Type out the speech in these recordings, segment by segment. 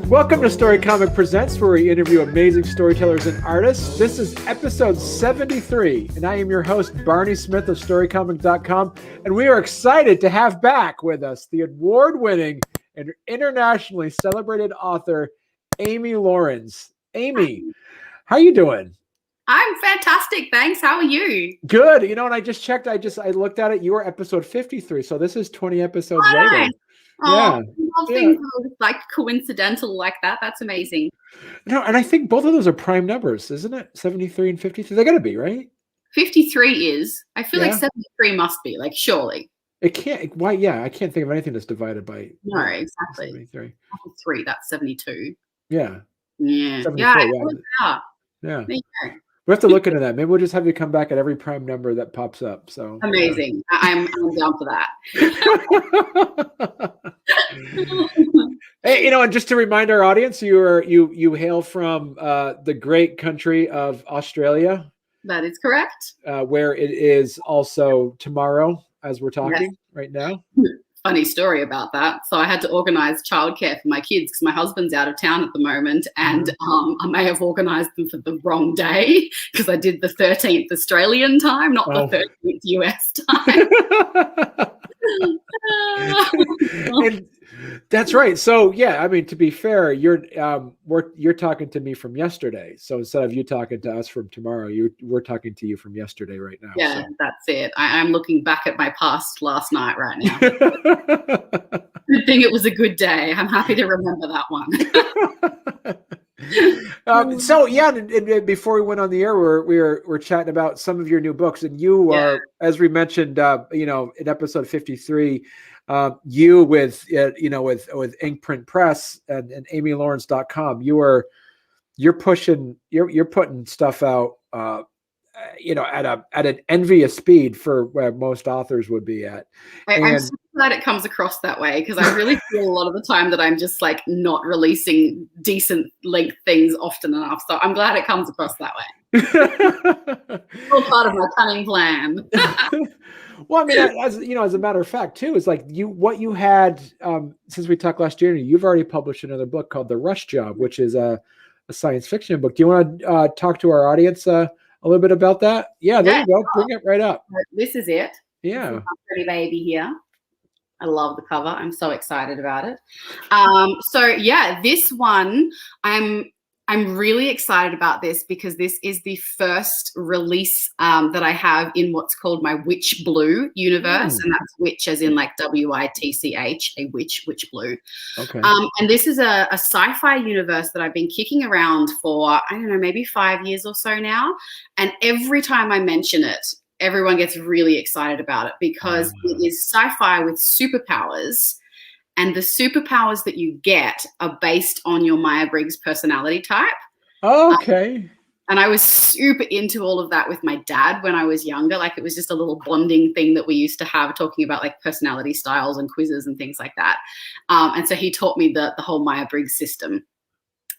Welcome to Storycomic Presents, where we interview amazing storytellers and artists. This is episode 73, and I am your host, Barney Smith of storycomic.com, and we are excited to have back with us the award-winning and internationally celebrated author, Amy Lawrence. Amy, how you doing? I'm fantastic, thanks. How are you? Good. You know, and I just checked, I looked at it, you were episode 53, so this is 20 episodes later. Nice. Oh, I love things like coincidental like that. That's amazing. No, and I think both of those are prime numbers, isn't it? 73 and 53. They got to be, right? 53 is. I feel like 73 must be, like, surely. It can't. Why? Yeah, I can't think of anything that's divided by. No, exactly. 73. 3, that's 72. Yeah. Yeah. Yeah. We have to look into that. Maybe we'll just have you come back at every prime number that pops up. So amazing. Yeah. I'm down for that. Hey, you know, and just to remind our audience, you hail from the great country of Australia. That is correct. Where it is also tomorrow as we're talking right now. Funny story about that. So I had to organize childcare for my kids because my husband's out of town at the moment, and I may have organized them for the wrong day because I did the 13th Australian time, not the 13th US time. And that's right. So yeah, I mean, to be fair, you're talking to me from yesterday. So instead of you talking to us from tomorrow, we're talking to you from yesterday right now. Yeah, so. That's it. I'm looking back at my past last night right now. Good thing it was a good day. I'm happy to remember that one. So yeah, and before we went on the air, we're chatting about some of your new books, and you are, as we mentioned, in episode 53. You with Inkprint Press and amylawrence.com, you're putting stuff out, at an envious speed for where most authors would be at. I'm so glad it comes across that way, because I really feel a lot of the time that I'm just like not releasing decent length things often enough. So I'm glad it comes across that way. All part of my cunning plan. Well, I mean, as a matter of fact, too, is like what you had since we talked last year. You've already published another book called The Rush Job, which is a science fiction book. Do you want to talk to our audience a little bit about that? Yeah, there you go. Bring it right up. This is it. Yeah, this is my pretty baby here. I love the cover. I'm so excited about it. So yeah, this one I'm really excited about this because this is the first release that I have in what's called my Witch Blue universe. And that's witch as in like WITCH, a witch blue. Okay. And this is a sci-fi universe that I've been kicking around for, I don't know, maybe 5 years or so now. And every time I mention it, everyone gets really excited about it because it is sci-fi with superpowers. And the superpowers that you get are based on your Myers-Briggs personality type. Okay. And I was super into all of that with my dad when I was younger. Like, it was just a little bonding thing that we used to have, talking about like personality styles and quizzes and things like that. And so he taught me the whole Myers-Briggs system.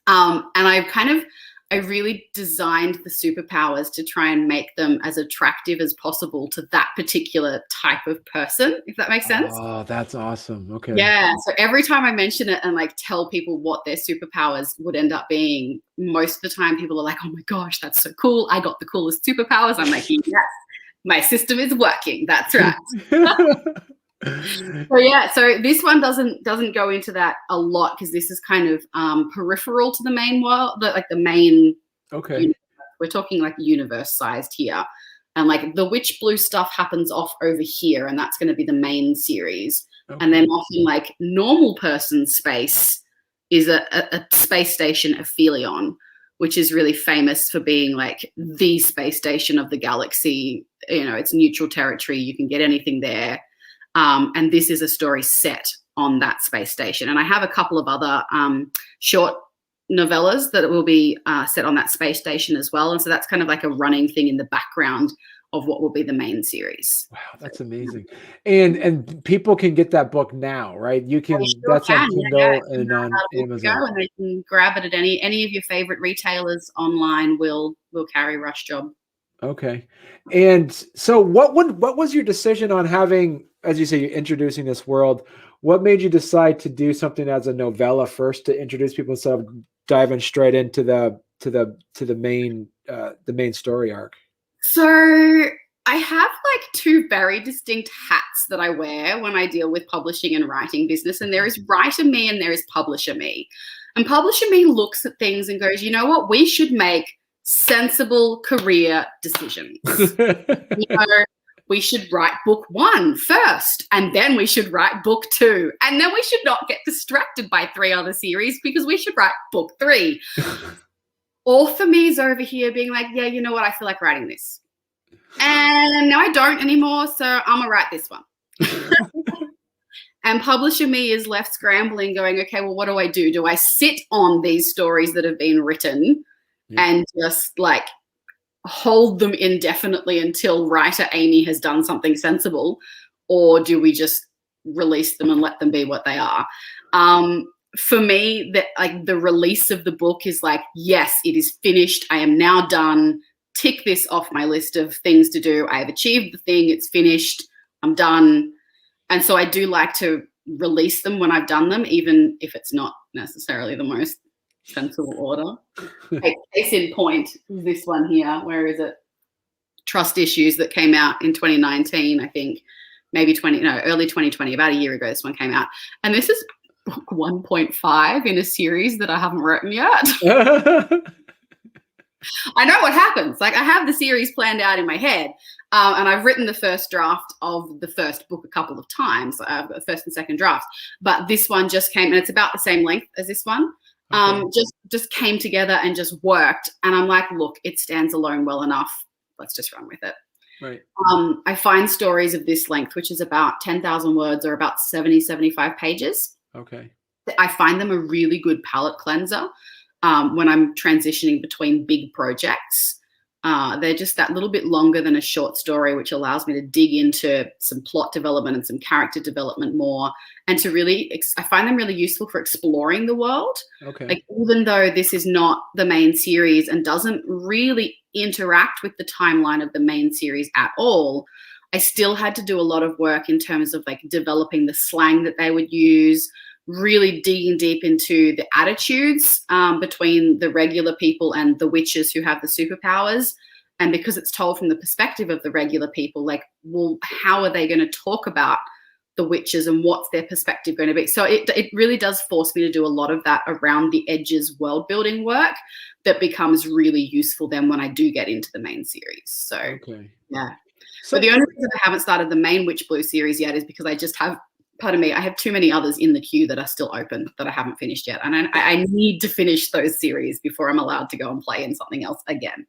And I really designed the superpowers to try and make them as attractive as possible to that particular type of person, if that makes sense. Oh, that's awesome. Okay. Yeah. So every time I mention it and like tell people what their superpowers would end up being, most of the time people are like, oh my gosh, that's so cool. I got the coolest superpowers. I'm like, yes, my system is working. That's right. So this one doesn't go into that a lot because this is kind of peripheral to the main world, like the main. Okay. Universe. We're talking like universe sized here, and like the Witch Blue stuff happens off over here, and that's going to be the main series. Okay. And then often like normal person space is a space station, Aphelion, which is really famous for being like the space station of the galaxy. It's neutral territory. You can get anything there. And this is a story set on that space station. And I have a couple of other short novellas that will be set on that space station as well. And so that's kind of like a running thing in the background of what will be the main series. Wow, that's amazing. And people can get that book now, right? You can. That's on Kindle and on Amazon. And they can grab it at any of your favorite retailers online. Will carry Rush Job. Okay. And so what was your decision on having, as you say, introducing this world What made you decide to do something as a novella first to introduce people instead of diving straight into the main story arc? So I have like two very distinct hats that I wear when I deal with publishing and writing business. And there is writer me and there is publisher me. And publisher me looks at things and goes, you know what? We should make sensible career decisions. We should write book 1 first, and then we should write book 2. And then we should not get distracted by 3 other series because we should write book 3. Author me is over here being like, yeah, you know what? I feel like writing this. And now I don't anymore, so I'm going to write this one. And publisher me is left scrambling going, okay, well, what do I do? Do I sit on these stories that have been written and just like hold them indefinitely until writer Amy has done something sensible, or do we just release them and let them be what they are? For me, the release of the book is like, yes, it is finished. I am now done. Tick this off my list of things to do. I have achieved the thing. It's finished. I'm done. And so I do like to release them when I've done them, even if it's not necessarily the most sensible order. Case in point, this one here. Where is it? Trust Issues, that came out in 2019, I think, maybe early 2020, about a year ago. This one came out, and this is book 1.5 in a series that I haven't written yet. I know what happens. Like, I have the series planned out in my head, and I've written the first draft of the first book a couple of times. I've got the first and second drafts, but this one just came, and it's about the same length as this one. Just came together and just worked. And I'm like, look, it stands alone well enough. Let's just run with it. Right. I find stories of this length, which is about 10,000 words or about 70, 75 pages. Okay. I find them a really good palate cleanser when I'm transitioning between big projects. They're just that little bit longer than a short story, which allows me to dig into some plot development and some character development more, and to really, I find them really useful for exploring the world. Okay. Like, even though this is not the main series and doesn't really interact with the timeline of the main series at all, I still had to do a lot of work in terms of like developing the slang that they would use, really digging deep into the attitudes between the regular people and the witches who have the superpowers. And because it's told from the perspective of the regular people, like, well, how are they going to talk about the witches and what's their perspective going to be? So it really does force me to do a lot of that around the edges world building work that becomes really useful then when I do get into the main series. So, okay. Yeah. So the only reason I haven't started the main Witch Blue series yet is because I just have, pardon me, I have too many others in the queue that are still open that I haven't finished yet. And I need to finish those series before I'm allowed to go and play in something else again.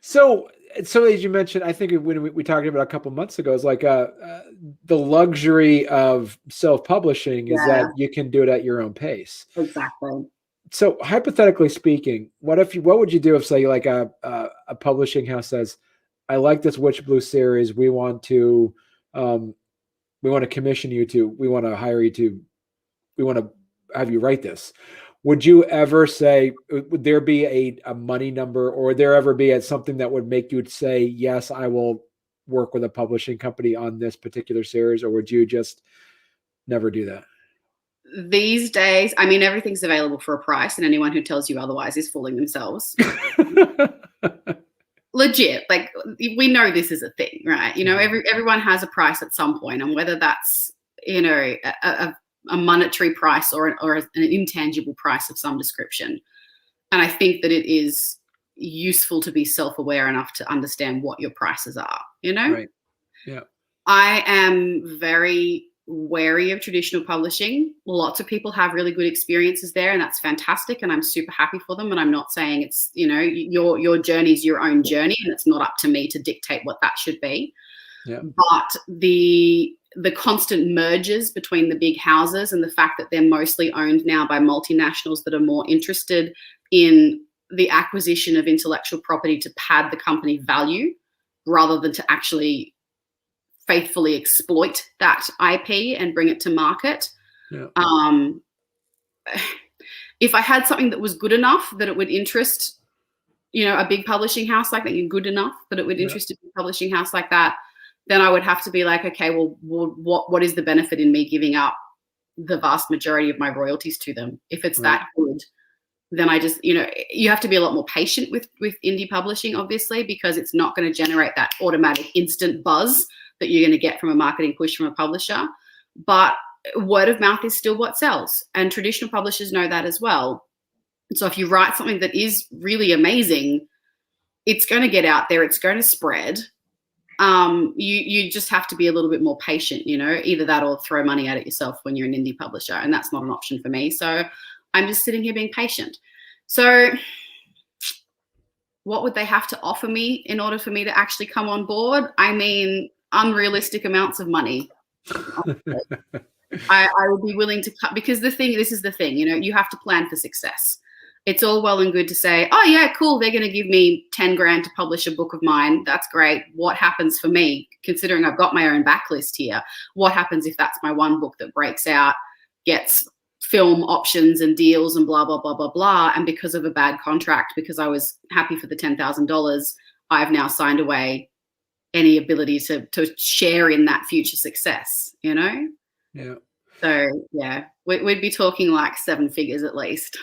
So as you mentioned, I think when we talked about a couple months ago, it's like the luxury of self-publishing is that you can do it at your own pace. Exactly. So hypothetically speaking, what would you do if, say, like a publishing house says, I like this Witch Blue series. We want to commission you to, we want to hire you to, we want to have you write this. Would you ever say, would there be a money number, or would there ever be something that would make you say, yes, I will work with a publishing company on this particular series? Or would you just never do that? These days, I mean, everything's available for a price, and anyone who tells you otherwise is fooling themselves. Legit, like, we know this is a thing, right? You know, everyone has a price at some point, and whether that's, you know, a monetary price or an intangible price of some description. And I think that it is useful to be self-aware enough to understand what your prices are, you know? Right. Yeah. I am very wary of traditional publishing. Lots of people have really good experiences there, and that's fantastic, and I'm super happy for them. And I'm not saying it's, you know, your journey is your own journey, and it's not up to me to dictate what that should be. Yeah. But the constant mergers between the big houses and the fact that they're mostly owned now by multinationals that are more interested in the acquisition of intellectual property to pad the company value rather than to actually faithfully exploit that IP and bring it to market. Yeah. If I had something that was good enough that it would interest, you know, a big publishing house like that, good enough that it would interest a big publishing house like that, then I would have to be like, okay, well, what is the benefit in me giving up the vast majority of my royalties to them? If it's that good, then I just, you have to be a lot more patient with indie publishing, obviously, because it's not going to generate that automatic instant buzz that you're going to get from a marketing push from a publisher. But word of mouth is still what sells, and traditional publishers know that as well. So if you write something that is really amazing, it's going to get out there, it's going to spread. You just have to be a little bit more patient, either that or throw money at it yourself when you're an indie publisher, and that's not an option for me. So I'm just sitting here being patient. So what would they have to offer me in order for me to actually come on board? I mean, unrealistic amounts of money. I would be willing to cut, because this is the thing, you have to plan for success. It's all well and good to say, oh yeah, cool, they're going to give me 10 grand to publish a book of mine. That's great. What happens for me, considering I've got my own backlist here? What happens if that's my one book that breaks out, gets film options and deals and blah, blah, blah, blah, blah. And because of a bad contract, because I was happy for the $10,000, I've now signed away any ability to share in that future success, Yeah. So yeah, we'd be talking like 7 figures at least.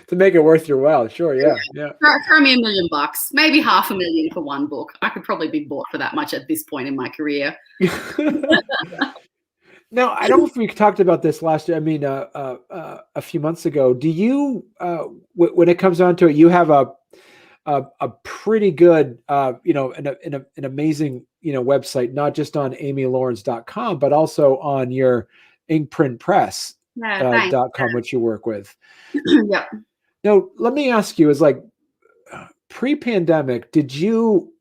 To make it worth your while, sure, yeah. Throw me $1 million, maybe $500,000 for one book. I could probably be bought for that much at this point in my career. Now, I don't know if we talked about this last year. I mean, a few months ago. Do you, when it comes down to it, you have a pretty good, an amazing, website, not just on amylawrence.com, but also on your inkprintpress.com, which you work with. Yep. Now, let me ask you, is like pre-pandemic, did you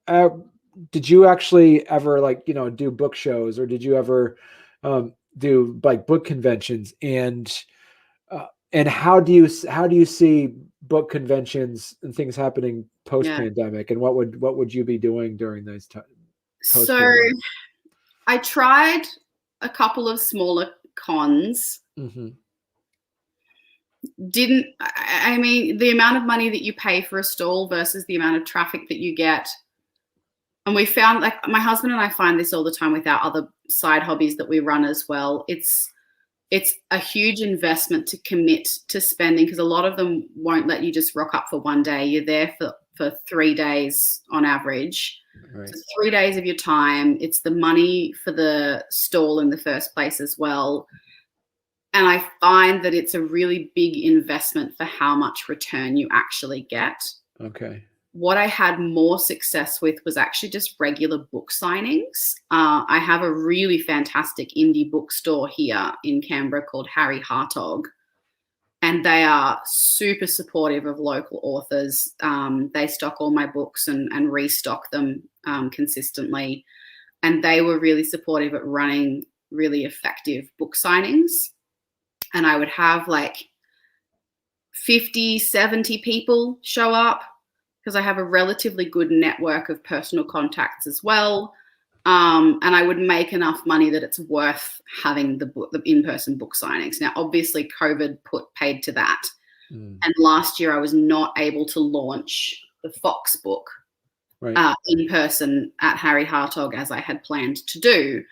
actually ever do book shows, or did you ever do like book conventions, and how do you see book conventions and things happening post-pandemic, and what would you be doing during those times? So I tried a couple of smaller cons. Mm-hmm. I mean, the amount of money that you pay for a stall versus the amount of traffic that you get. And we found, like, my husband and I find this all the time with our other side hobbies that we run as well. It's a huge investment to commit to spending, because a lot of them won't let you just rock up for one day. You're there for 3 days on average. Right. So 3 days of your time. It's the money for the stall in the first place as well. And I find that it's a really big investment for how much return you actually get. Okay. What I had more success with was actually just regular book signings. I have a really fantastic indie bookstore here in Canberra called Harry Hartog, and they are super supportive of local authors. They stock all my books and restock them consistently, and they were really supportive at running really effective book signings. And I would have like 50, 70 people show up, because I have a relatively good network of personal contacts as well. And I would make enough money that it's worth having the in-person book signings. Now, obviously, COVID paid to that. And last year I was not able to launch the Fox book in person at Harry Hartog as I had planned to do.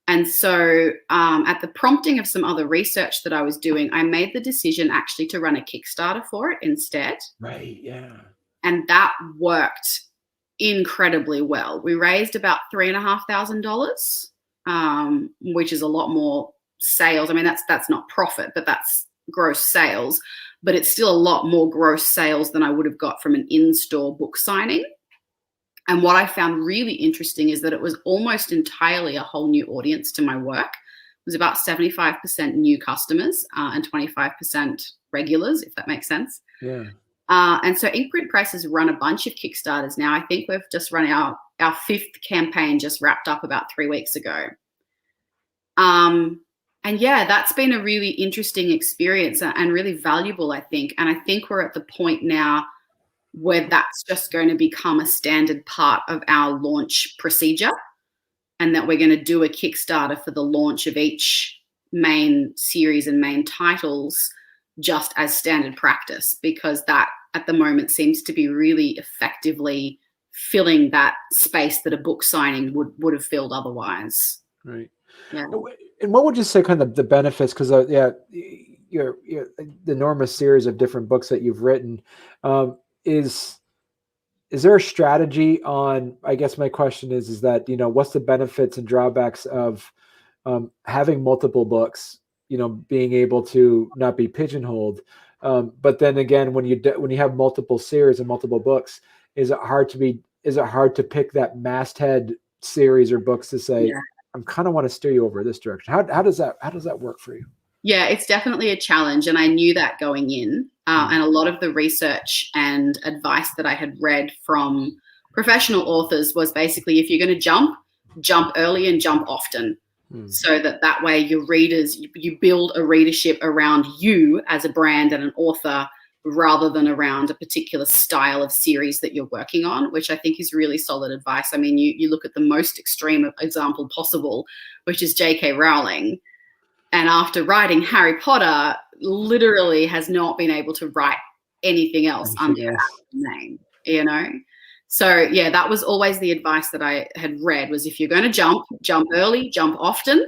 And so at the prompting of some other research that I was doing, I made the decision actually to run a Kickstarter for it instead. Right, yeah. And that worked incredibly well. We raised about $3,500, which is a lot more sales. I mean, that's not profit, but that's gross sales. But it's still a lot more gross sales than I would have got from an in-store book signing. And what I found really interesting is that it was almost entirely a whole new audience to my work. It was about 75% new customers and 25% regulars, if that makes sense. Yeah. And so Inkprint Press has run a bunch of Kickstarters now. I think we've just run our 5th campaign, just wrapped up about 3 weeks ago. And yeah, that's been a really interesting experience and really valuable, I think. And I think we're at the point now where that's just going to become a standard part of our launch procedure, and that we're going to do a Kickstarter for the launch of each main series and main titles just as standard practice, because that at the moment seems to be really effectively filling that space that a book signing would have filled otherwise. Right. Yeah. And what would you say kind of the benefits? Because your the enormous series of different books that you've written, is there a strategy on? I guess my question is that what's the benefits and drawbacks of having multiple books? Being able to not be pigeonholed, but then again, when you have multiple series and multiple books, is it hard to pick that masthead series or books to say, Yeah. I'm kind of want to steer you over this direction? How does that work for you? Yeah, it's definitely a challenge, and I knew that going in. And a lot of the research and advice that I had read from professional authors was basically, if you're going to jump early and jump often, so that way your readers, you build a readership around you as a brand and an author, rather than around a particular style of series that you're working on, which I think is really solid advice. I mean, you look at the most extreme example possible, which is J.K. Rowling. And after writing Harry Potter, literally has not been able to write anything else under her name, So yeah, that was always the advice that I had read, was if you're going to jump early, jump often,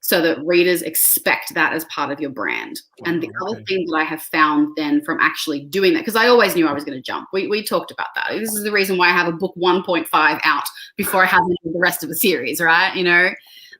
so that readers expect that as part of your brand. Wow, and the other thing that I have found then from actually doing that, because I always knew I was going to jump. We talked about that. This is the reason why I have a book 1.5 out before I have the rest of the series, right?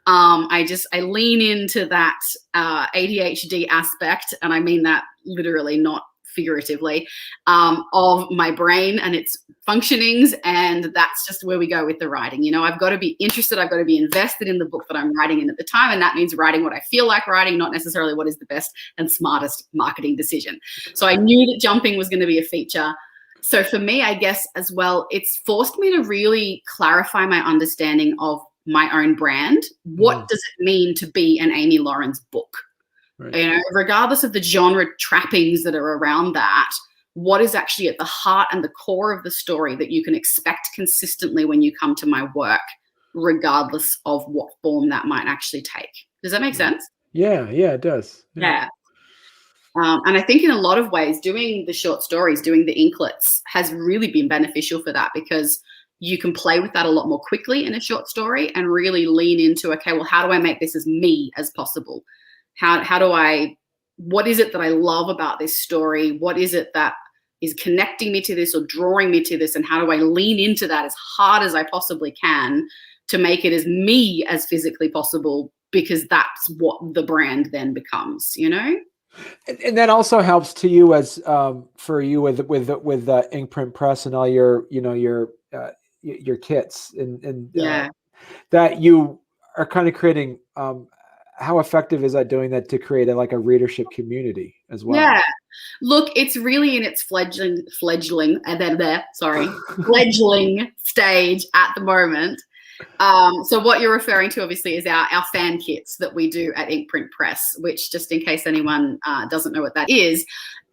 I lean into that ADHD aspect, and I mean that literally, not figuratively, of my brain and its functionings, and that's just where we go with the writing. I've got to be interested, I've got to be invested in the book that I'm writing in at the time, and that means writing what I feel like writing, not necessarily what is the best and smartest marketing decision. So I knew that jumping was going to be a feature. So for me, I guess as well, it's forced me to really clarify my understanding of my own brand. What does it mean to be an Amy Lawrence book? Right. Regardless of the genre trappings that are around that, what is actually at the heart and the core of the story that you can expect consistently when you come to my work, regardless of what form that might actually take. Does that make sense? Yeah, it does. Yeah. And I think in a lot of ways, doing the short stories, doing the inklets has really been beneficial for that, because you can play with that a lot more quickly in a short story and really lean into, okay, well, how do I make this as me as possible? What is it that I love about this story? What is it that is connecting me to this or drawing me to this? And how do I lean into that as hard as I possibly can to make it as me as physically possible? Because that's what the brand then becomes, And that also helps to you as for you with Inkprint Press and all your your kits and that you are kind of creating. How effective is that doing that to create a readership community as well? Yeah, look, it's really in its fledgling fledgling stage at the moment. So what you're referring to obviously is our fan kits that we do at Inkprint Press, which, just in case anyone doesn't know what that is,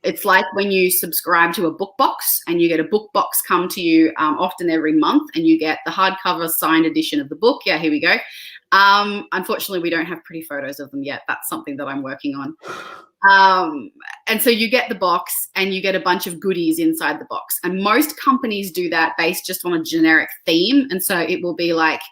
it's like when you subscribe to a book box and you get a book box come to you often every month, and you get the hardcover signed edition of the book. Yeah, here we go. Unfortunately, we don't have pretty photos of them yet. That's something that I'm working on. And so you get the box and you get a bunch of goodies inside the box. And most companies do that based just on a generic theme. And so it will be like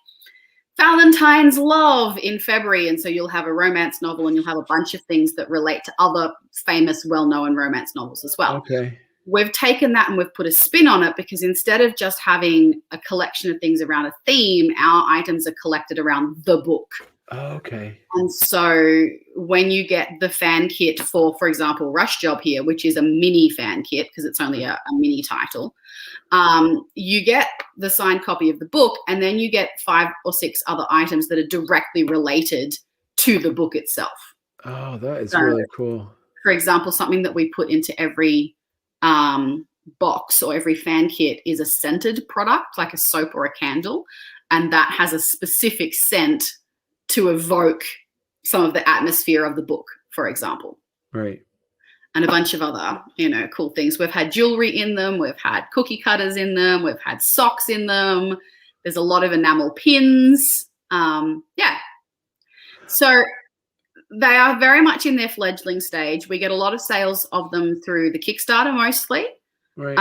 Valentine's Love in February. And so you'll have a romance novel and you'll have a bunch of things that relate to other famous, well-known romance novels as well. Okay. We've taken that and we've put a spin on it, because instead of just having a collection of things around a theme, our items are collected around the book. Oh, okay. And so when you get the fan kit for example, Rush Job here, which is a mini fan kit because it's only a mini title, you get the signed copy of the book, and then you get 5 or 6 other items that are directly related to the book itself. Oh, that is really cool. For example, something that we put into every box or every fan kit is a scented product, like a soap or a candle, and that has a specific scent to evoke some of the atmosphere of the book, for example. Right. And a bunch of other, cool things. We've had jewelry in them. We've had cookie cutters in them. We've had socks in them. There's a lot of enamel pins. So they are very much in their fledgling stage. We get a lot of sales of them through the Kickstarter mostly. Right.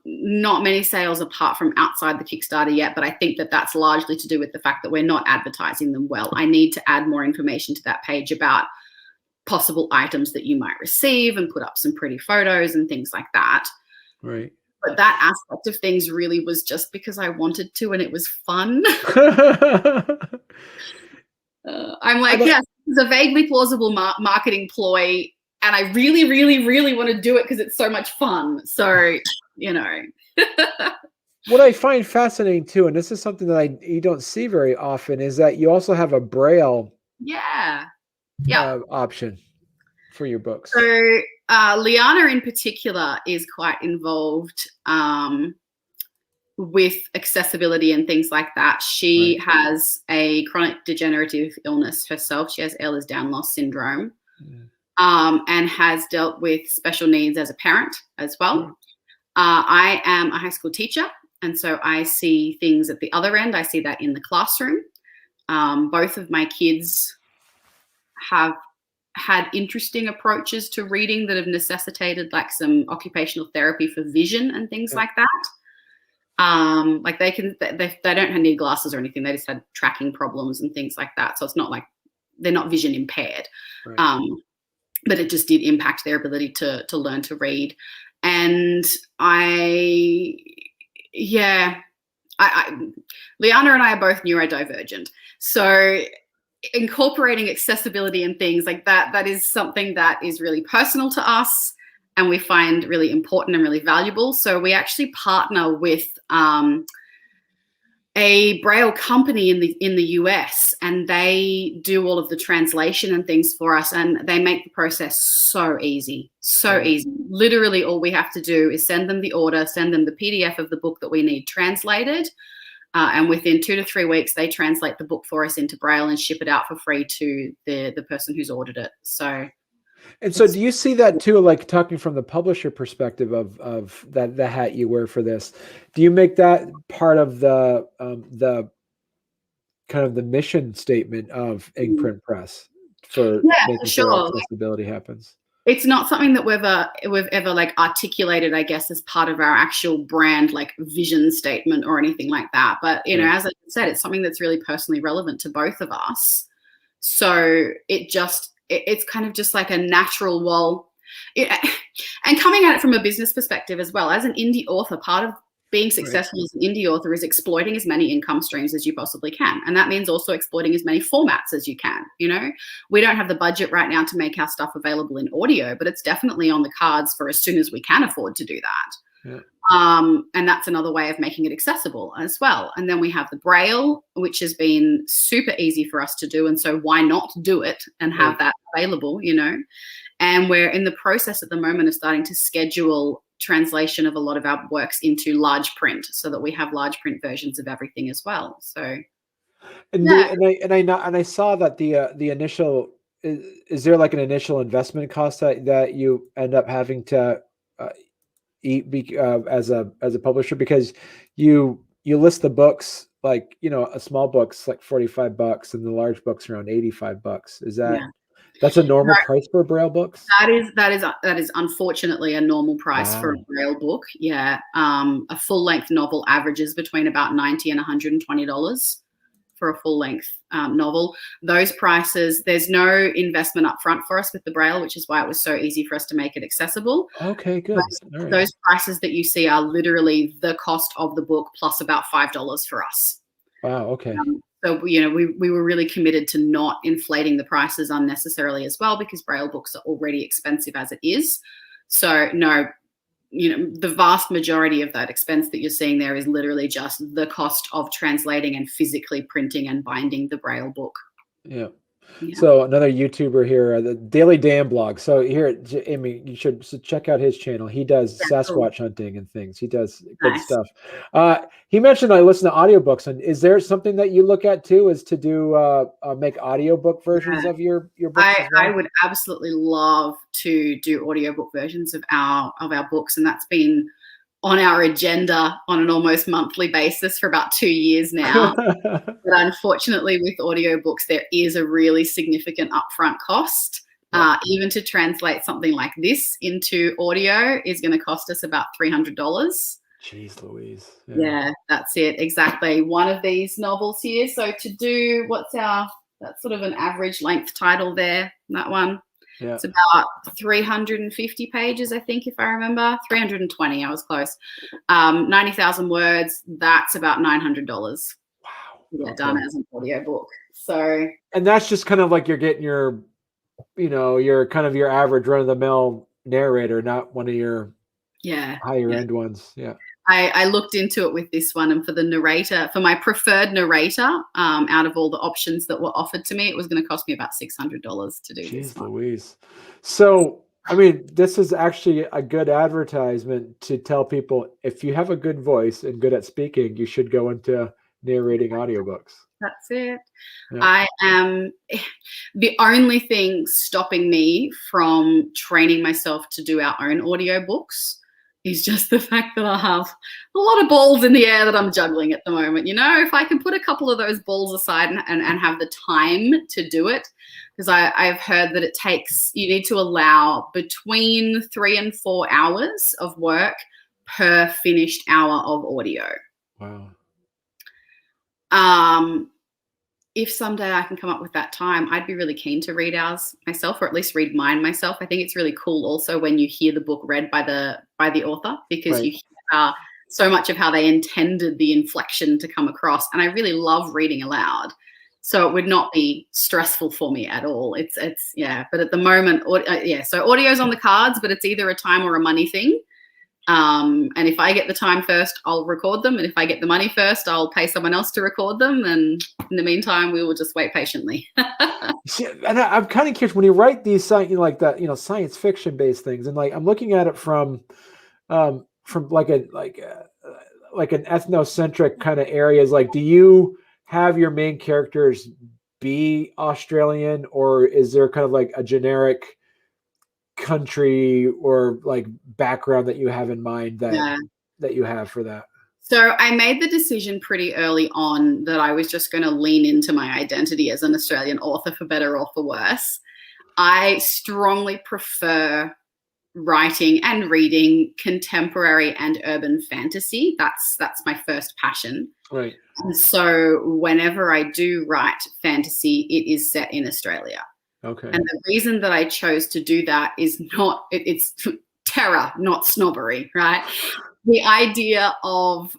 Not many sales apart from outside the Kickstarter yet, but I think that that's largely to do with the fact that we're not advertising them well. I need to add more information to that page about possible items that you might receive and put up some pretty photos and things like that. Right. But that aspect of things really was just because I wanted to and it was fun. I'm like, yes, it's a vaguely plausible marketing ploy, and I really, really, really want to do it because it's so much fun. So, you know. What I find fascinating too, and this is something that you don't see very often, is that you also have a Braille option for your books. So Liana in particular is quite involved with accessibility and things like that. She has a chronic degenerative illness herself. She has Ehlers-Danlos syndrome, and has dealt with special needs as a parent as well. I am a high school teacher, and so I see things at the other end. I see that in the classroom. Both of my kids have had interesting approaches to reading that have necessitated like some occupational therapy for vision and things like that. Like they don't need glasses or anything. They just had tracking problems and things like that. So it's not like they're not vision impaired, but it just did impact their ability to learn to read. And Liana and I are both neurodivergent. So incorporating accessibility and things like that is something that is really personal to us and we find really important and really valuable. So we actually partner with a Braille company in the US, and they do all of the translation and things for us, and they make the process so easy. Literally all we have to do is send them the order, send them the PDF of the book that we need translated, and within 2 to 3 weeks they translate the book for us into Braille and ship it out for free to the person who's ordered it. So do you see that too, like talking from the publisher perspective of that, the hat you wear for this, do you make that part of the kind of the mission statement of Inkprint Press for making sure accessibility happens? It's not something that we've ever like articulated, I guess, as part of our actual brand, like vision statement or anything like that. But, you know, as I said, it's something that's really personally relevant to both of us. So it's kind of just like a natural and coming at it from a business perspective as well. As an indie author, part of being successful as an indie author is exploiting as many income streams as you possibly can. And that means also exploiting as many formats as you can. You know, we don't have the budget right now to make our stuff available in audio, but it's definitely on the cards for as soon as we can afford to do that. Yeah. And that's another way of making it accessible as well. And then we have the Braille, which has been super easy for us to do. And so why not do it and have that available, you know? And we're in the process at the moment of starting to schedule translation of a lot of our works into large print so that we have large print versions of everything as well. So I saw that the initial is there like an initial investment cost that you end up having to eat as a publisher, because you list the books, like, you know, a small book's like $45 and the large book's around $85. Is that that's a normal price for Braille books? That is unfortunately a normal price for a Braille book. Yeah. A full length novel averages between about $90 and $120 for a full length novel. Those prices, there's no investment up front for us with the Braille, which is why it was so easy for us to make it accessible. Okay, good. Those prices that you see are literally the cost of the book plus about $5 for us. Wow. Okay. So, you know, we were really committed to not inflating the prices unnecessarily as well, because Braille books are already expensive as it is. So no, you know, the vast majority of that expense that you're seeing there is literally just the cost of translating and physically printing and binding the Braille book. Yeah. So another YouTuber here, the Daily Dan blog. So here, Amy, you should check out his channel. He does Sasquatch hunting and things. He does good stuff. He mentioned I listen to audiobooks. And is there something that you look at too, is to do make audiobook versions of your books? I would absolutely love to do audiobook versions of our books, and that's been on our agenda on an almost monthly basis for about 2 years now. But unfortunately with audiobooks, there is a really significant upfront cost. Even to translate something like this into audio is going to cost us about $300. Jeez Louise. Yeah, that's it. Exactly. One of these novels here. So to do, that's sort of an average length title there, that one. Yeah. It's about 350 pages, I think, if I remember. 320, I was close. 90,000 words, that's about $900. Wow. Yeah, done as an audio book. So, and that's just kind of like you're getting your, your kind of your average run-of-the-mill narrator, not one of your higher end ones. Yeah. I looked into it with this one, and for the narrator, for my preferred narrator, out of all the options that were offered to me, it was going to cost me about $600 to do this one. Louise. So, I mean, this is actually a good advertisement to tell people, if you have a good voice and good at speaking, you should go into narrating audiobooks. That's it. Yeah. The only thing stopping me from training myself to do our own audiobooks is just the fact that I have a lot of balls in the air that I'm juggling at the moment. If I can put a couple of those balls aside and have the time to do it, because I've heard that you need to allow between 3 and 4 hours of work per finished hour of audio. Wow. If someday I can come up with that time, I'd be really keen to read ours myself, or at least read mine myself. I think it's really cool also when you hear the book read by the author, because you hear so much of how they intended the inflection to come across. And I really love reading aloud. So it would not be stressful for me at all. It's but at the moment, so audio's on the cards, but it's either a time or a money thing. And if I get the time first, I'll record them. And if I get the money first, I'll pay someone else to record them. And in the meantime, we will just wait patiently. And I'm kind of curious, when you write these science fiction based things, and like I'm looking at it from like an ethnocentric kind of areas. Like, do you have your main characters be Australian, or is there kind of like a generic country or like background that you have in mind that you have for that? So I made the decision pretty early on that I was just going to lean into my identity as an Australian author, for better or for worse. I strongly prefer writing and reading contemporary and urban fantasy. That's my first passion. Right. And so whenever I do write fantasy, it is set in Australia. Okay. And the reason that I chose to do that is it's terror, not snobbery, right? The idea of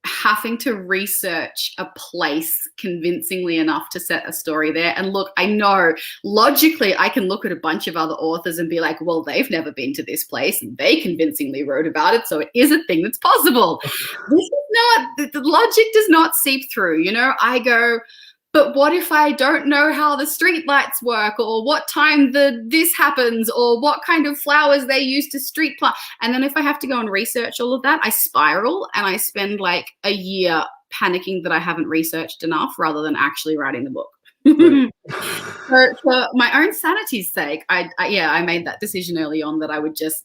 having to research a place convincingly enough to set a story there. And look, I know logically I can look at a bunch of other authors and be like, well, they've never been to this place and they convincingly wrote about it, so it is a thing that's possible. This is not, the logic does not seep through. I go, but what if I don't know how the street lights work, or what time this happens, or what kind of flowers they use to street plant? And then if I have to go and research all of that, I spiral and I spend like a year panicking that I haven't researched enough rather than actually writing the book. Right. For my own sanity's sake, I made that decision early on that I would just,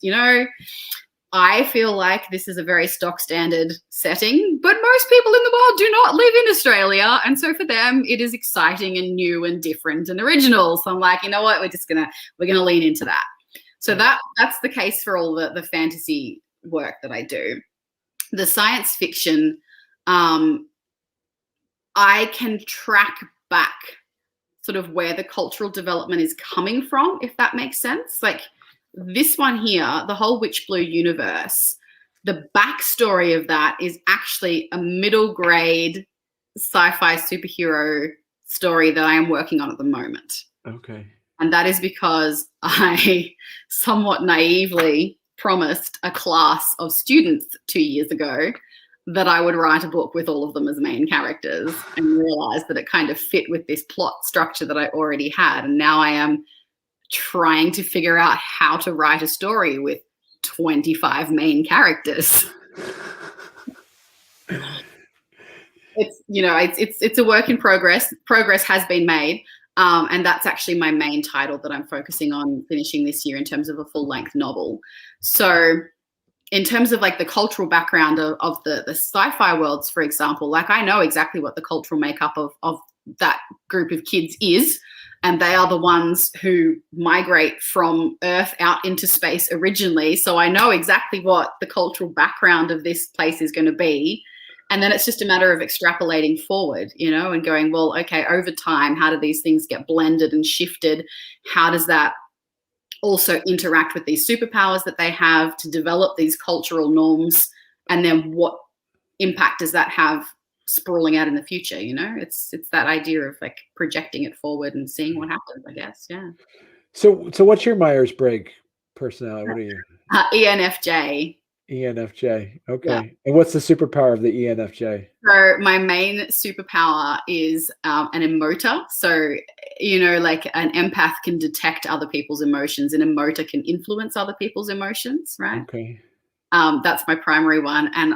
I feel like this is a very stock standard setting, but most people in the world do not live in Australia. And so for them, it is exciting and new and different and original. So I'm like, you know what, we're going to lean into that. So that's the case for all the fantasy work that I do. The science fiction, I can track back sort of where the cultural development is coming from, if that makes sense. Like, this one here, the whole Witch Blue universe, the backstory of that is actually a middle grade sci-fi superhero story that I am working on at the moment. Okay. And that is because I somewhat naively promised a class of students 2 years ago that I would write a book with all of them as main characters, and realized that it kind of fit with this plot structure that I already had. And now I am trying to figure out how to write a story with 25 main characters. It's a work in progress. Progress has been made. And that's actually my main title that I'm focusing on finishing this year in terms of a full-length novel. So in terms of like the cultural background of the sci-fi worlds, for example, like I know exactly what the cultural makeup of that group of kids is. and they are the ones who migrate from Earth out into space originally. So I know exactly what the cultural background of this place is going to be. And then it's just a matter of extrapolating forward, and going, well, okay, over time, how do these things get blended and shifted? How does that also interact with these superpowers that they have to develop these cultural norms? And then what impact does that have sprawling out in the future? It's that idea of like projecting it forward and seeing what happens, I guess. Yeah. So what's your Myers-Briggs personality? What are you? ENFJ. ENFJ. Okay. Yeah. And what's the superpower of the ENFJ? So my main superpower is an emoter. So, like an empath can detect other people's emotions, an emoter can influence other people's emotions, right? Okay. That's my primary one. And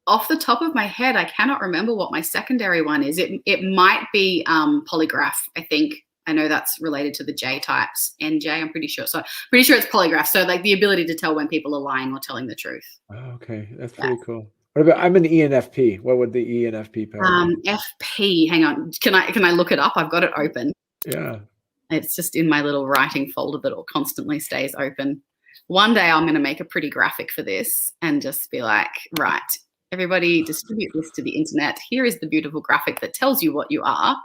off the top of my head, I cannot remember what my secondary one is. It might be polygraph, I think. I know that's related to the J types. NJ, I'm pretty sure. So pretty sure it's polygraph. So like the ability to tell when people are lying or telling the truth. Oh, okay. That's pretty cool. What about, I'm an ENFP. What would the ENFP power be? FP, hang on. Can I look it up? I've got it open. Yeah. It's just in my little writing folder that constantly stays open. One day I'm going to make a pretty graphic for this and just be like, right, everybody distribute this to the internet. Here is the beautiful graphic that tells you what you are.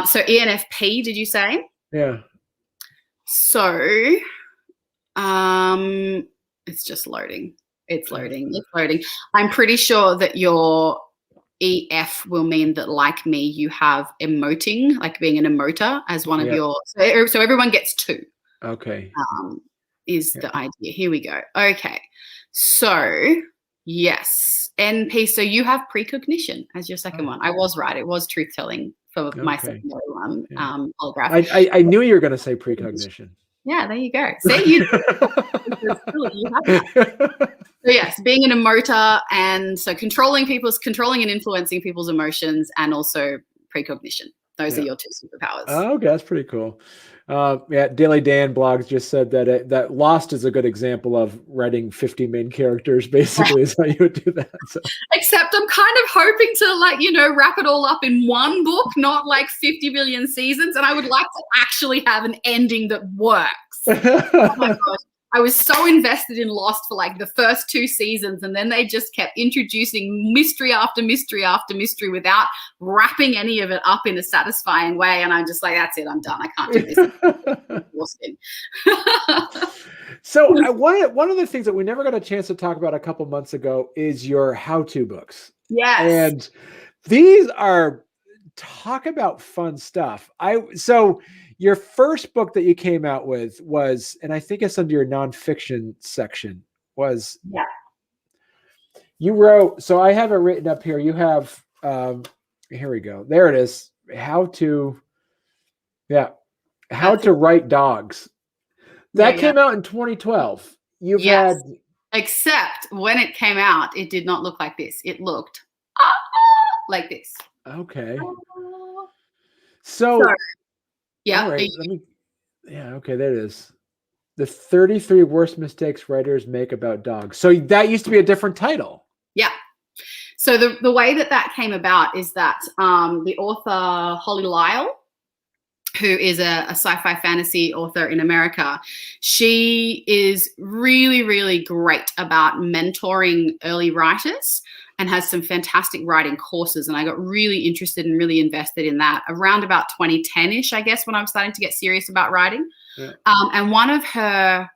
So ENFP, did you say? Yeah. So it's just loading. It's loading. I'm pretty sure that your EF will mean that, like me, you have emoting, like being an emoter as one of your. So everyone gets 2. Okay. Is the idea. Here we go. Okay. So yes, NP. So you have precognition as your second one. I was right. It was truth telling for my secondary one. Polygraph. I knew you were going to say precognition. Yeah, there you go. See, you have that. So yes, being an emoter, and so controlling and influencing people's emotions, and also precognition. Those are your 2 superpowers. Oh, okay, that's pretty cool. Daily Dan blogs just said that that Lost is a good example of writing 50 main characters. Basically, is how you would do that. So. Except I'm kind of hoping to wrap it all up in one book, not like 50 billion seasons. And I would like to actually have an ending that works. Oh my gosh. I was so invested in Lost for like the first 2 seasons, and then they just kept introducing mystery after mystery after mystery without wrapping any of it up in a satisfying way. And I'm just like, that's it, I'm done. I can't do this. So one of the things that we never got a chance to talk about a couple months ago is your how-to books. Yes. And these are, talk about fun stuff. So your first book that you came out with was, and I think it's under your nonfiction section, was you wrote, so I have it written up here. You have, here we go. There it is. How to write dogs. That came out in 2012. You've had, except when it came out, it did not look like this. It looked like this. Okay. So yeah. All right, okay, there it is. The 33 worst mistakes writers make about dogs. So that used to be a different title. Yeah. So the way that came about is that the author Holly Lyle, who is a sci-fi fantasy author in America, she is really, really great about mentoring early writers and has some fantastic writing courses. And I got really interested and really invested in that around about 2010-ish, I guess, when I was starting to get serious about writing. Yeah. And one of her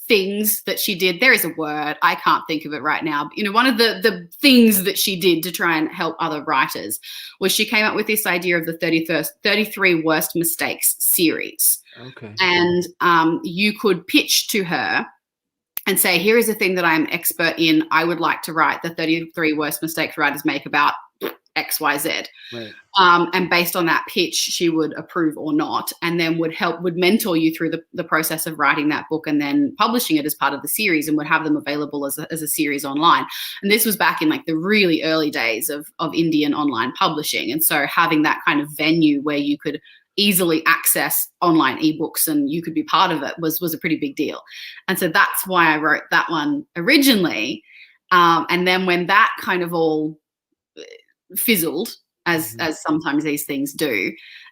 things that she did, there is a word, I can't think of it right now, but, one of the things that she did to try and help other writers was she came up with this idea of the 33 worst mistakes series. Okay. And you could pitch to her and say, here is a thing that I'm expert in. I would like to write the 33 worst mistakes writers make about XYZ. Right. And based on that pitch, she would approve or not, and then would mentor you through the process of writing that book and then publishing it as part of the series, and would have them available as a series online. And this was back in like the really early days of Indian online publishing. And so having that kind of venue where you could easily access online ebooks and you could be part of it was a pretty big deal. And so that's why I wrote that one originally. And then when that kind of all fizzled, as sometimes these things do,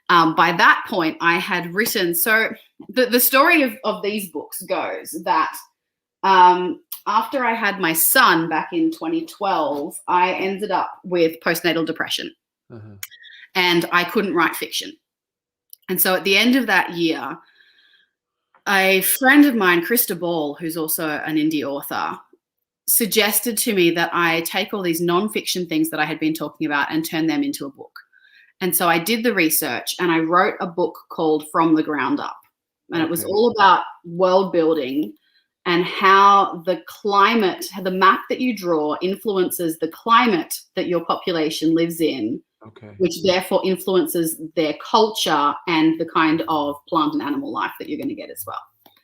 By that point, I had written. So the story of these books goes that after I had my son back in 2012, I ended up with postnatal depression, and I couldn't write fiction. And so at the end of that year, a friend of mine, Krista Ball, who's also an indie author, suggested to me that I take all these nonfiction things that I had been talking about and turn them into a book. And so I did the research and I wrote a book called From the Ground Up. And it was all about world building and how the climate, the map that you draw influences the climate that your population lives in, which therefore influences their culture and the kind of plant and animal life that you're going to get as well.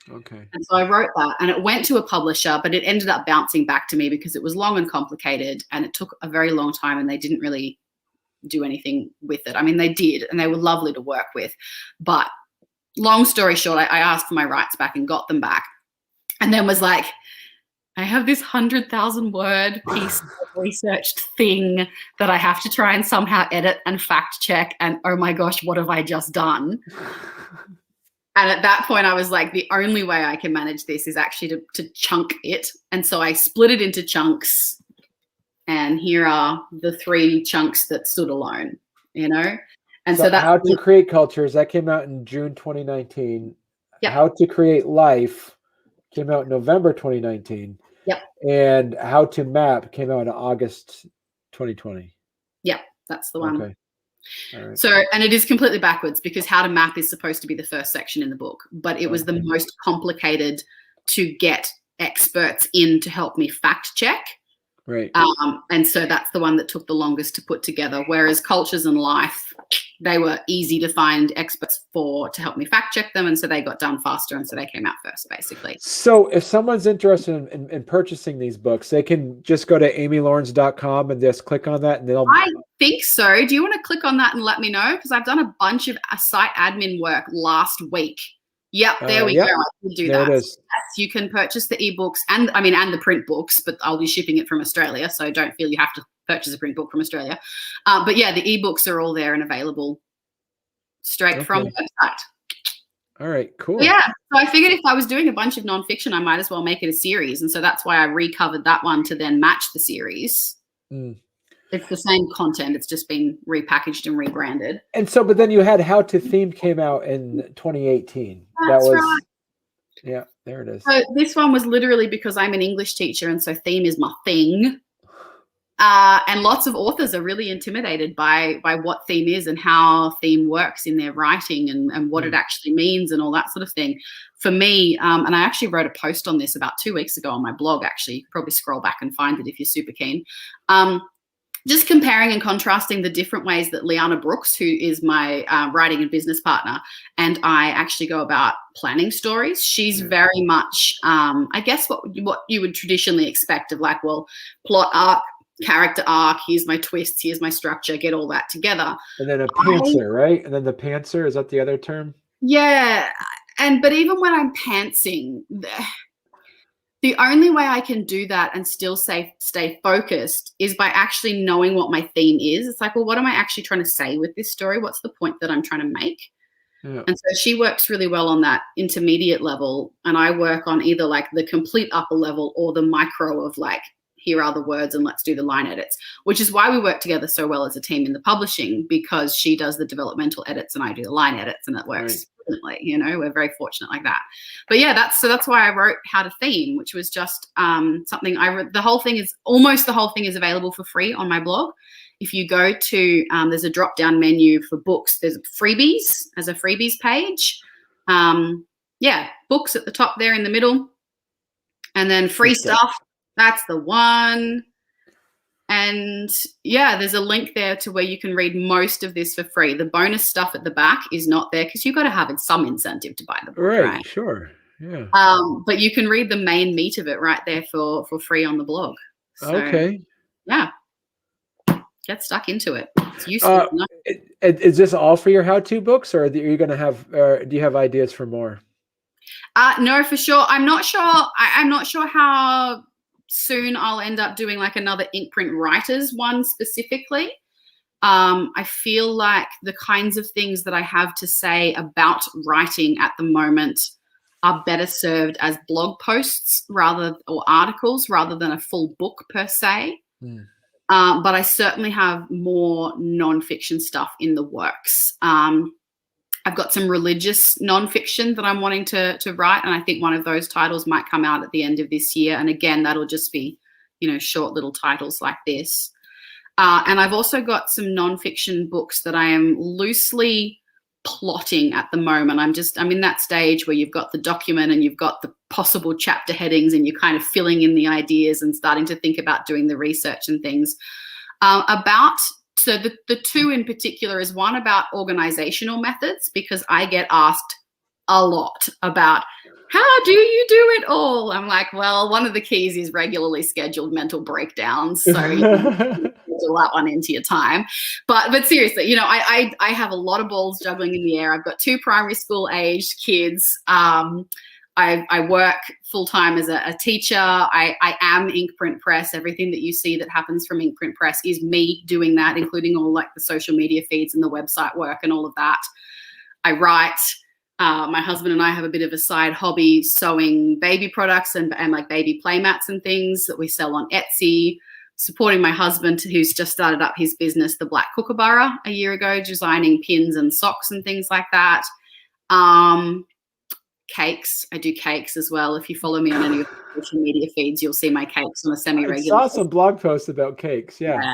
And so I wrote that, and it went to a publisher, but it ended up bouncing back to me because it was long and complicated, and it took a very long time, and they didn't really do anything with it. I mean, they did, and they were lovely to work with. But long story short, I asked for my rights back and got them back, and then was like, I have this 100,000 word piece of researched thing that I have to try and somehow edit and fact check. And oh my gosh, what have I just done? And at that point, I was like, the only way I can manage this is actually to chunk it. And so I split it into chunks. And here are the 3 chunks that stood alone, you know? And so that's How to Create Cultures, that came out in June 2019. Yep. How to Create Life came out in November 2019. Yep. And How to Map came out in August 2020. Yep, that's the one. Okay. All right. So, and it is completely backwards because How to Map is supposed to be the first section in the book, but it was the most complicated to get experts in to help me fact check. Right. And so that's the one that took the longest to put together, whereas Cultures and Life, they were easy to find experts to help me fact check them, and so they got done faster, and so they came out first, basically. So if someone's interested in purchasing these books, they can just go to amylawrence.com and just click on that, and they'll... I think so. Do you want to click on that and let me know? Because I've done a bunch of site admin work last week. Yep, there we go. I can do that. It is. Yes, you can purchase the ebooks and the print books, but I'll be shipping it from Australia, so don't feel you have to purchase a print book from Australia. But yeah, the ebooks are all there and available straight from the website. All right, cool. Yeah, so I figured if I was doing a bunch of nonfiction, I might as well make it a series, and so that's why I recovered that one to then match the series. It's the same content. It's just been repackaged and rebranded. And so, but then you had How to Theme came out in 2018. That's right. Yeah, there it is. So this one was literally because I'm an English teacher, and so theme is my thing. And lots of authors are really intimidated by what theme is and how theme works in their writing and what it actually means and all that sort of thing. For me, and I actually wrote a post on this about 2 weeks ago on my blog, actually. You can probably scroll back and find it if you're super keen. Just comparing and contrasting the different ways that Liana Brooks, who is my writing and business partner, and I actually go about planning stories. She's very much, I guess, what you would traditionally expect of like, well, plot arc, character arc, here's my twists, here's my structure, get all that together. And then a pantser, right? And then the pantser, is that the other term? Yeah. But even when I'm pantsing, the only way I can do that and still stay focused is by actually knowing what my theme is. It's like, well, what am I actually trying to say with this story? What's the point that I'm trying to make? Yeah. And so she works really well on that intermediate level, and I work on either like the complete upper level or the micro of like, here are the words and let's do the line edits, which is why we work together so well as a team in the publishing, because she does the developmental edits and I do the line edits, and it works brilliantly. You know, we're very fortunate like that. But yeah, that's why I wrote How to Theme, which was just something I wrote. The whole thing is available for free on my blog. If you go to, there's a drop down menu for books. There's freebies, as a freebies page. Books at the top there in the middle, and then free stuff. That's the one. And yeah, there's a link there to where you can read most of this for free. The bonus stuff at the back is not there because you've got to have some incentive to buy the book, right? Sure. Yeah. But you can read the main meat of it right there for free on the blog. So, okay. Yeah. Get stuck into it. It's useful. Is this all for your how-to books, or are you going to have? Do you have ideas for more? No, for sure. I'm not sure. I'm not sure how soon I'll end up doing like another ink print writers one specifically. I feel like the kinds of things that I have to say about writing at the moment are better served as blog posts or articles rather than a full book per se. Mm. But I certainly have more nonfiction stuff in the works. I've got some religious nonfiction that I'm wanting to write, and I think one of those titles might come out at the end of this year. And again, that'll just be, short little titles like this. And I've also got some nonfiction books that I am loosely plotting at the moment. I'm in that stage where you've got the document and you've got the possible chapter headings and you're kind of filling in the ideas and starting to think about doing the research and things. So the two in particular is one about organizational methods, because I get asked a lot about how do you do it all? I'm like, well, one of the keys is regularly scheduled mental breakdowns. So you can schedule that one into your time. But seriously, I have a lot of balls juggling in the air. I've got 2 primary school aged kids. I work full-time as a teacher. I am Ink Print Press. Everything that you see that happens from Ink Print Press is me doing that, including all like the social media feeds and the website work and all of that. I write. My husband and I have a bit of a side hobby, sewing baby products and like baby playmats and things that we sell on Etsy, supporting my husband who's just started up his business, the Black Kookaburra, a year ago, designing pins and socks and things like that. Cakes. I do cakes as well. If you follow me on any of the social media feeds, you'll see my cakes on a semi-regular basis. I saw some blog posts about cakes. Yeah.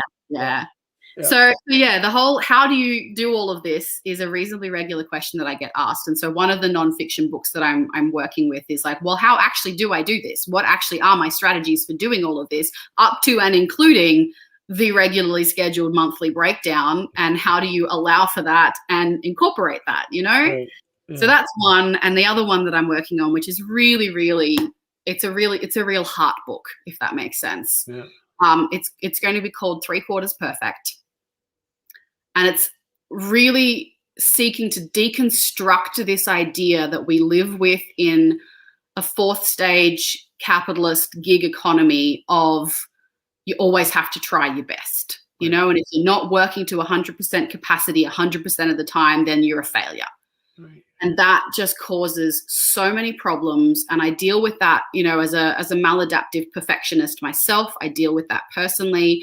So the whole how do you do all of this is a reasonably regular question that I get asked. And so one of the nonfiction books that I'm working with is like, well, how actually do I do this? What actually are my strategies for doing all of this, up to and including the regularly scheduled monthly breakdown, and how do you allow for that and incorporate that, Right. Yeah. So that's one. And the other one that I'm working on, which is really, really, it's a real heart book, if that makes sense. Yeah. It's going to be called 3/4 Perfect. And it's really seeking to deconstruct this idea that we live with in a 4th stage capitalist gig economy of you always have to try your best, and if you're not working to 100% capacity 100% of the time, then you're a failure. Right. And that just causes so many problems. And I deal with that, as a maladaptive perfectionist myself. I deal with that personally.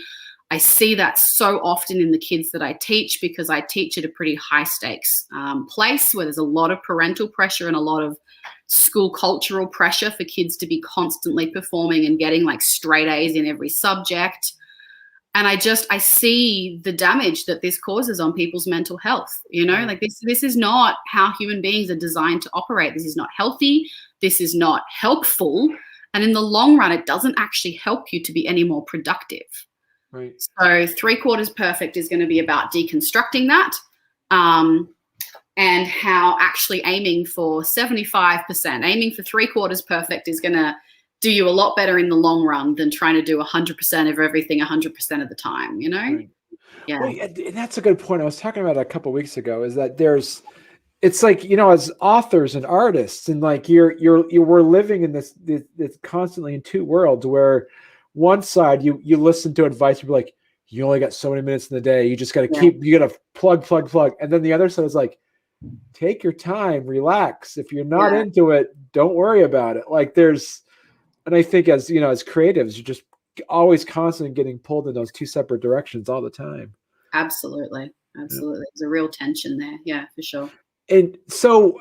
I see that so often in the kids that I teach, because I teach at a pretty high stakes place where there's a lot of parental pressure and a lot of school cultural pressure for kids to be constantly performing and getting like straight A's in every subject. And I see the damage that this causes on people's mental health, like this is not how human beings are designed to operate. This is not healthy. This is not helpful. And in the long run, it doesn't actually help you to be any more productive. Right. So 3/4 Perfect is going to be about deconstructing that and how actually aiming for 75%, aiming for 3/4 perfect is going to do you a lot better in the long run than trying to do 100% of everything 100% of the time, Right. Yeah. Well, and that's a good point. I was talking about it a couple of weeks ago, is that it's like, as authors and artists, and like we're living in this constantly in 2 worlds, where one side you listen to advice, you're like, you only got so many minutes in the day, you just got to you got to plug. And then the other side is like, take your time, relax. If you're not into it, don't worry about it. Like and I think as creatives, you're just always constantly getting pulled in those 2 separate directions all the time. Absolutely. Yeah. There's a real tension there. Yeah, for sure. And so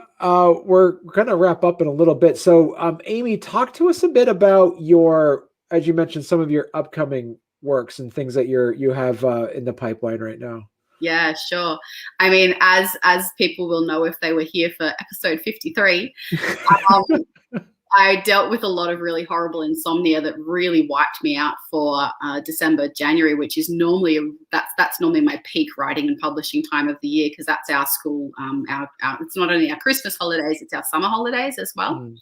we're going to wrap up in a little bit. So Amy, talk to us a bit about as you mentioned, some of your upcoming works and things that you have in the pipeline right now. Yeah, sure. I mean, as people will know if they were here for episode 53, I dealt with a lot of really horrible insomnia that really wiped me out for December, January, which is normally that's normally my peak writing and publishing time of the year, because that's our school. It's not only our Christmas holidays, it's our summer holidays as well.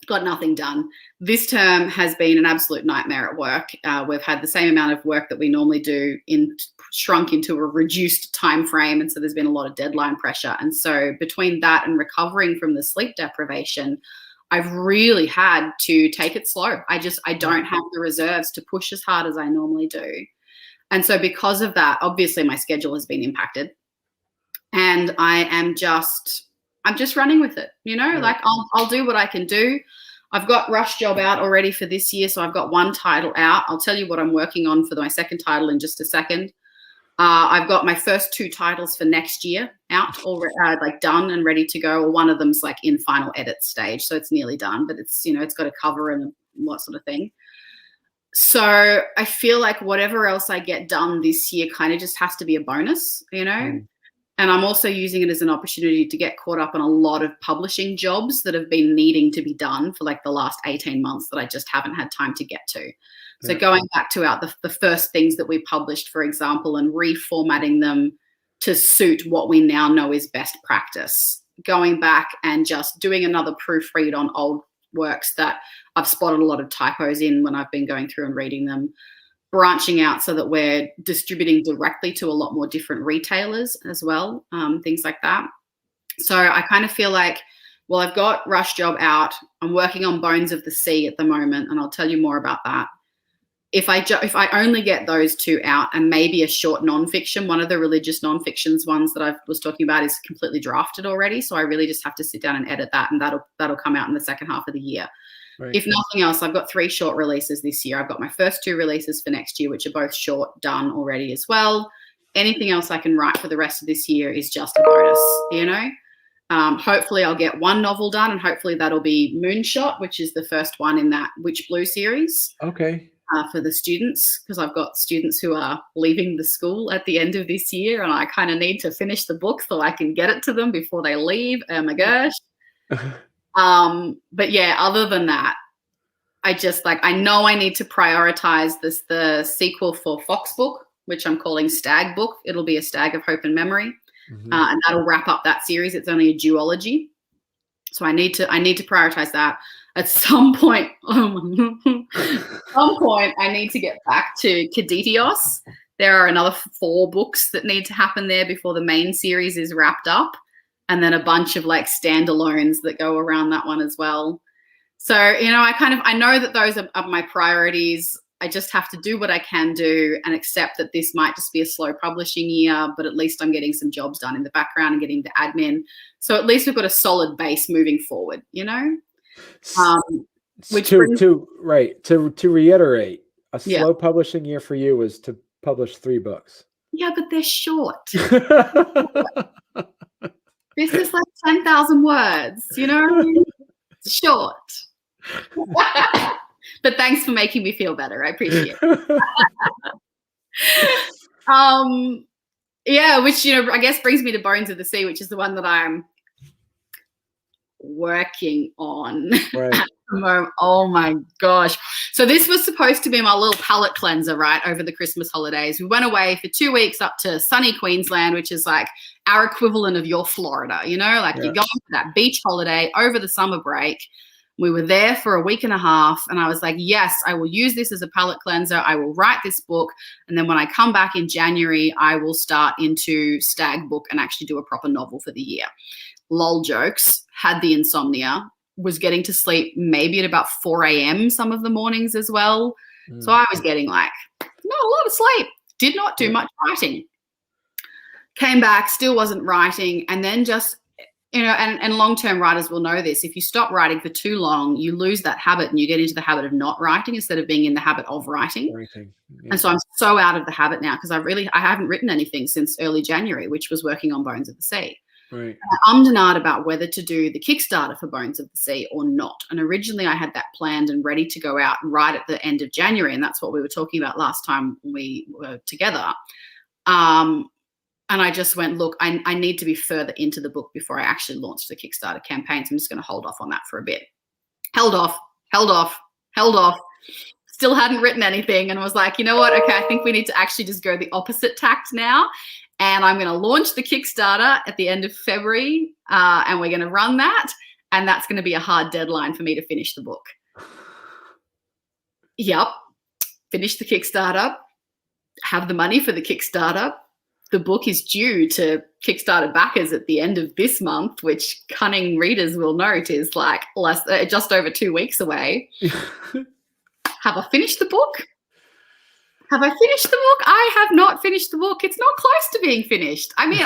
Got nothing done. This term has been an absolute nightmare at work. We've had the same amount of work that we normally do shrunk into a reduced time frame, and so there's been a lot of deadline pressure. And so between that and recovering from the sleep deprivation, I've really had to take it slow. I don't have the reserves to push as hard as I normally do. And so because of that, obviously my schedule has been impacted, and I'm just running with it, like I'll do what I can do. I've got Rush Job out already for this year. So I've got one title out. I'll tell you what I'm working on for my second title in just a second. I've got my first 2 titles for next year out already, like done and ready to go. Or one of them's like in final edit stage. So it's nearly done, but it's, it's got a cover and what sort of thing. So I feel like whatever else I get done this year kind of just has to be a bonus, And I'm also using it as an opportunity to get caught up on a lot of publishing jobs that have been needing to be done for like the last 18 months that I just haven't had time to get to. So going back to the first things that we published, for example, and reformatting them to suit what we now know is best practice. Going back and just doing another proofread on old works that I've spotted a lot of typos in when I've been going through and reading them. Branching out so that we're distributing directly to a lot more different retailers as well, things like that. So I kind of feel like, well, I've got Rush Job out. I'm working on Bones of the Sea at the moment, and I'll tell you more about that. If I only get those 2 out and maybe a short nonfiction, one of the religious nonfictions ones that I was talking about is completely drafted already. So I really just have to sit down and edit that, and that'll come out in the second half of the year. Right. If nothing else, I've got 3 short releases this year. I've got my first 2 releases for next year, which are both short, done already as well. Anything else I can write for the rest of this year is just a bonus, Hopefully I'll get 1 novel done, and hopefully that'll be Moonshot, which is the first one in that Witch Blue series. Okay. For the students, because I've got students who are leaving the school at the end of this year, and I kind of need to finish the book so I can get it to them before they leave. Oh my gosh. But yeah, other than that, I know I need to prioritize the sequel for Fox Book, which I'm calling Stag Book. It'll be a Stag of Hope and Memory. And that'll wrap up that series. It's only a duology. So I need to prioritize that. At some point, I need to get back to Kaditios. There are another 4 books that need to happen there before the main series is wrapped up. And then a bunch of like standalones that go around that one as well. So, I know that those are my priorities. I just have to do what I can do and accept that this might just be a slow publishing year, but at least I'm getting some jobs done in the background and getting the admin. So at least we've got a solid base moving forward, Which to reiterate, a slow publishing year for you was to publish 3 books. Yeah, but they're short. This is like 10,000 words, It's short. But thanks for making me feel better. I appreciate it. Which, I guess brings me to Bones of the Sea, which is the one that I'm working on. Right. Oh my gosh. So this was supposed to be my little palate cleanser, right, over the Christmas holidays. We went away for 2 weeks up to sunny Queensland, which is like our equivalent of your Florida, you're going for that beach holiday over the summer break. We were there for a week and a half, and I was like, yes, I will use this as a palate cleanser. I will write this book, and then when I come back in January, I will start into Stag Book and actually do a proper novel for the year. Lol jokes, had the insomnia, was getting to sleep maybe at about 4 a.m. some of the mornings as well. So I was getting like not a lot of sleep, did not do much writing. Came back, still wasn't writing, and then just, and long-term writers will know this. If you stop writing for too long, you lose that habit and you get into the habit of not writing instead of being in the habit of writing. Yeah. And so I'm so out of the habit now because I haven't written anything since early January, which was working on Bones of the Sea. Right. I ummed and ahed about whether to do the Kickstarter for Bones of the Sea or not. And originally I had that planned and ready to go out right at the end of January. And that's what we were talking about last time we were together. And I just went, look, I need to be further into the book before I actually launch the Kickstarter campaign. So I'm just going to hold off on that for a bit. Held off. Still hadn't written anything and was like, you know what? Okay, I think we need to actually just go the opposite tact now. And I'm going to launch the Kickstarter at the end of February, and we're going to run that. And that's going to be a hard deadline for me to finish the book. Yep. Finish the Kickstarter. Have the money for the Kickstarter. The book is due to Kickstarter backers at the end of this month, which cunning readers will note is like just over 2 weeks away. Have I finished the book? Have I finished the book? I have not finished the book. It's not close to being finished. I mean,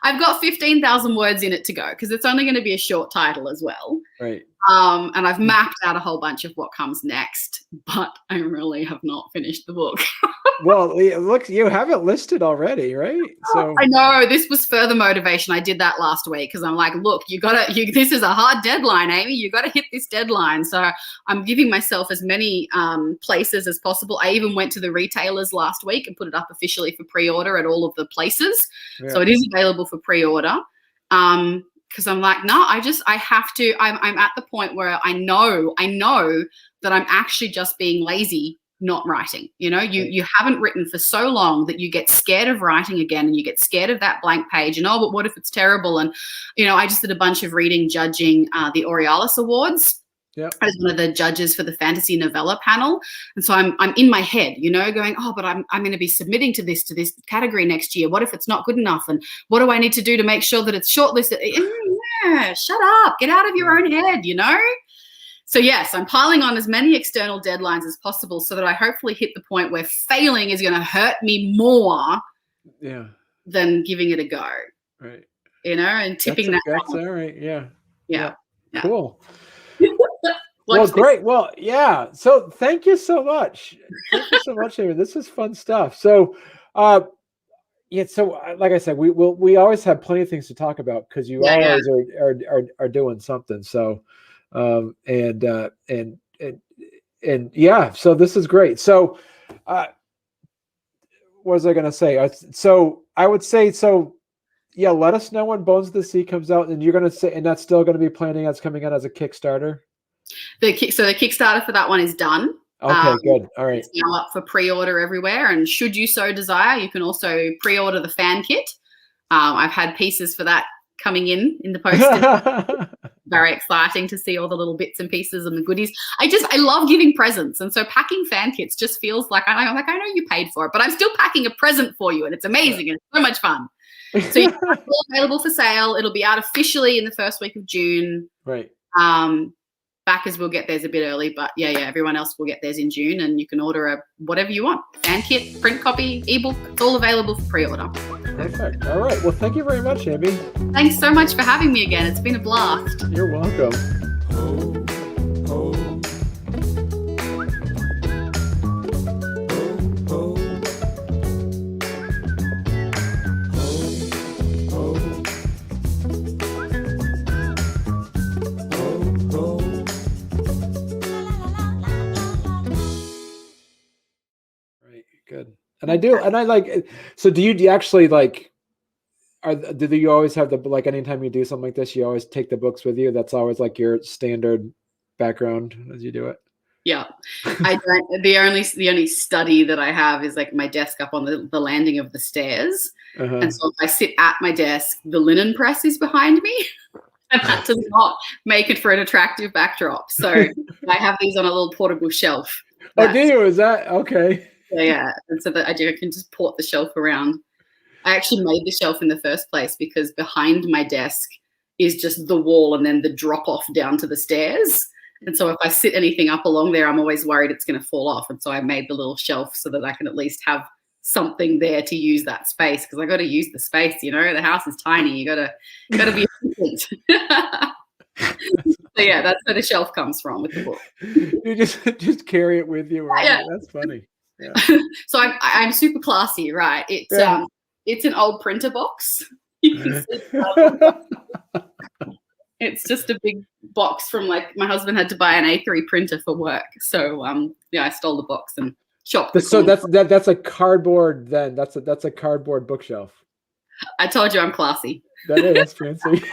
I've got 15,000 words in it to go because it's only going to be a short title as well. Right. And I've mapped out a whole bunch of what comes next, but I really have not finished the book. Well, look, you have it listed already, right? So I know this was further motivation. I did that last week because I'm like, look, this is a hard deadline, Amy. You got to hit this deadline. So I'm giving myself as many places as possible. I even went to the retailers last week and put it up officially for pre-order at all of the places. Yeah. So it is available for pre-order. Because I'm like, no, I have to. I'm at the point where I know that I'm actually just being lazy, not writing. You haven't written for so long that you get scared of writing again, and you get scared of that blank page. And but what if it's terrible? And I just did a bunch of reading, judging the Aurealis Awards. Yep. I was one of the judges for the fantasy novella panel. And so I'm in my head, going, but I'm going to be submitting to this category next year. What if it's not good enough? And what do I need to do to make sure that it's shortlisted? Yeah, shut up. Get out of your own head, So yes, I'm piling on as many external deadlines as possible so that I hopefully hit the point where failing is going to hurt me more than giving it a go. Right. And tipping that. That's all right. Yeah. Cool. Well, great. Well, yeah. So thank you so much. Thank you so much, Amy. This is fun stuff. So, so like I said, we always have plenty of things to talk about because you always are doing something. So, and so this is great. So, what was I going to say? So I would say, let us know when Bones of the Sea comes out, and you're going to say, and that's still going to be planning that's coming out as a Kickstarter. The Kickstarter for that one is done. Okay, good. All right. It's now up for pre-order everywhere, and should you so desire, you can also pre-order the fan kit. I've had pieces for that coming in the post. Very exciting to see all the little bits and pieces and the goodies. I love giving presents, and so packing fan kits just feels like I know you paid for it, but I'm still packing a present for you, and it's amazing and it's so much fun. So it's all available for sale. It'll be out officially in the first week of June. Right. Backers will get theirs a bit early, but everyone else will get theirs in June, and you can order whatever you want. Fan kit, print copy, ebook, it's all available for pre-order. Perfect. All right. Well, thank you very much, Amy. Thanks so much for having me again. It's been a blast. You're welcome. Good. And I like, so do you actually like, do you always have anytime you do something like this, you always take the books with you? That's always like your standard background as you do it? Yeah. I don't, the only study that I have is like my desk up on the landing of the stairs. Uh-huh. And so if I sit at my desk, the linen press is behind me. And that does not make it for an attractive backdrop. So I have these on a little portable shelf. Oh, do you? Is that okay? Yeah, and so that I can just port the shelf around. I actually made the shelf in the first place because behind my desk is just the wall and then the drop off down to the stairs. And so if I sit anything up along there, I'm always worried it's going to fall off. And so I made the little shelf so that I can at least have something there to use that space, because I got to use the space. The house is tiny. You got to be efficient. So yeah, that's where the shelf comes from with the book. You just carry it with you. Right? Yeah, that's funny. Yeah. So I'm super classy, right? It's an old printer box. You can see it's just a big box from my husband had to buy an A3 printer for work. So I stole the box and shopped. So that's a cardboard then. That's a cardboard bookshelf. I told you I'm classy. That's fancy.